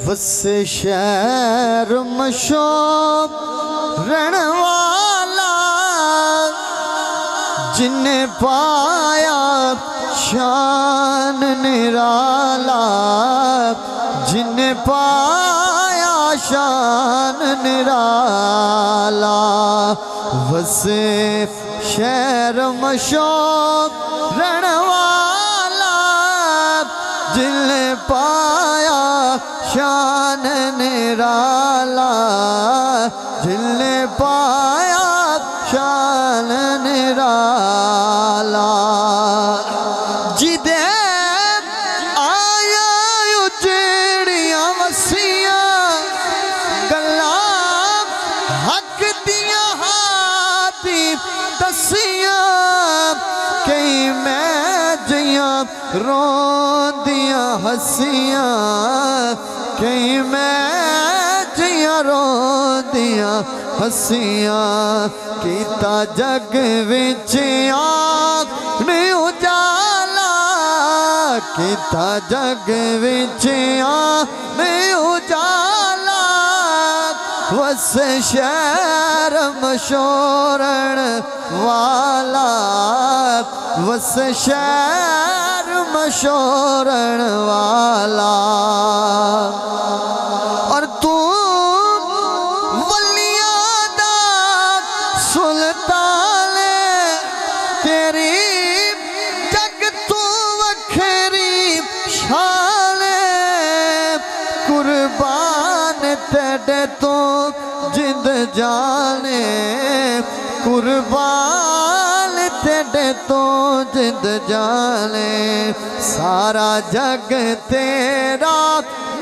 वसे शहर मशहूर रणवाला जिन्हें पाया शान निराला, जिन्हें पाया शान निराला। वसे शहर मशहूर रणवाला जिन्हें पाया शान निराला, जिन्हें पाया शान निराला। जिदे आया उजड़िया वसियां गल्लां हक दिया हाथी दसियां, कई मैं जियां रोंदियां हसियां, कई मैं जियां रोंदियां हसियां। कीता जग विच आपने उजाला, कीता जग विच आपने उजाला। वस शहर मशहूर वाला, वस शहर मशहूर वाला। और तू वलियां दा सुल्तान तेरी जग तू वखरी शान, कुर्बान तेरे तो जिंद जाने, कुर्बान तेरे तो जिंद जाने। सारा जग तेरा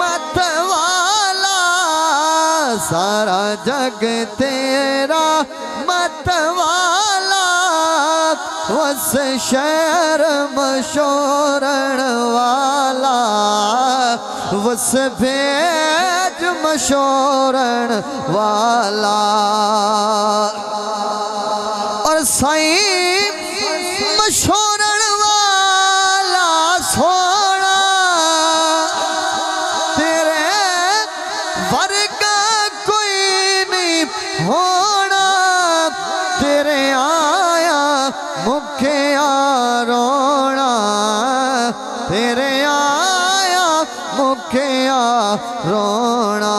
मतवाला, सारा जग तेरा मतवाला। वस शहर मशहूर वाला, वस भेज मशहूर वाला। और साईं मशहूर वाला सोना तेरे वर्गा कोई नहीं होना। तेरे आया मुखिया रोना, तेरे आया मुखिया रोना।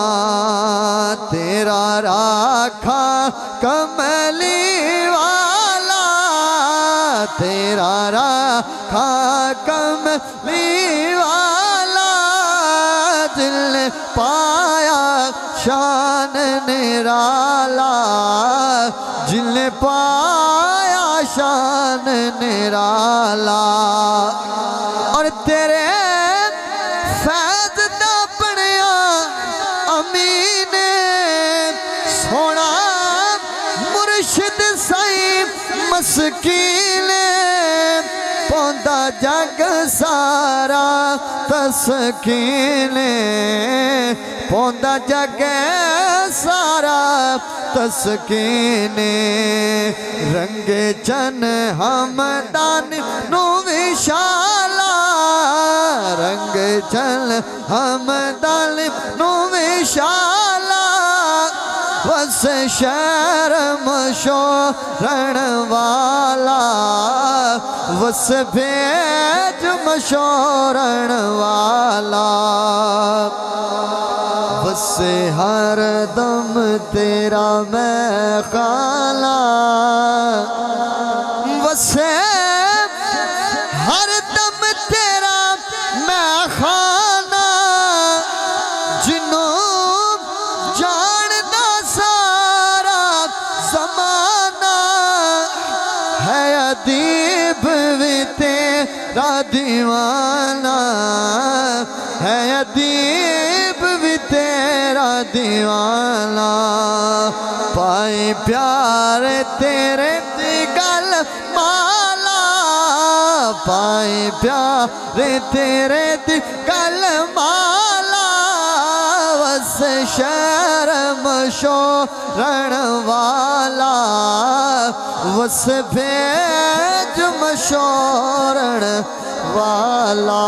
तेरा राखा कमली वाला, तेरा राखा कमली वाला। दिल पाया शान निराला, जिन्हें पाया शान निराला। और तेरे फैज़ दा बनिया अमीन सोना मुर्शिद साईं मस्कीन। पौंदा जग सारा तस्कीन, पौंदा जग सारा तस्कीन। रंगे चन हमदान नु विशाला, रंग चन हमदान नु विशाला। वस शहर मशहूर वाला, वस भेज मशहूर वाला। वस हर दम तेरा मैं खाला, वस हर दम तेरा मैं खाना। जिन्हों जानदा सारा ज़माना, है अदीब भी तेरा दीवाना, है अदीब भी तेरा दीवाना। पाए प्यार तेरे दी गल माला, पाए प्यार तेरे दी गल माला। वस शहर मशहूर वाला, वस भेज मशहूर वाला।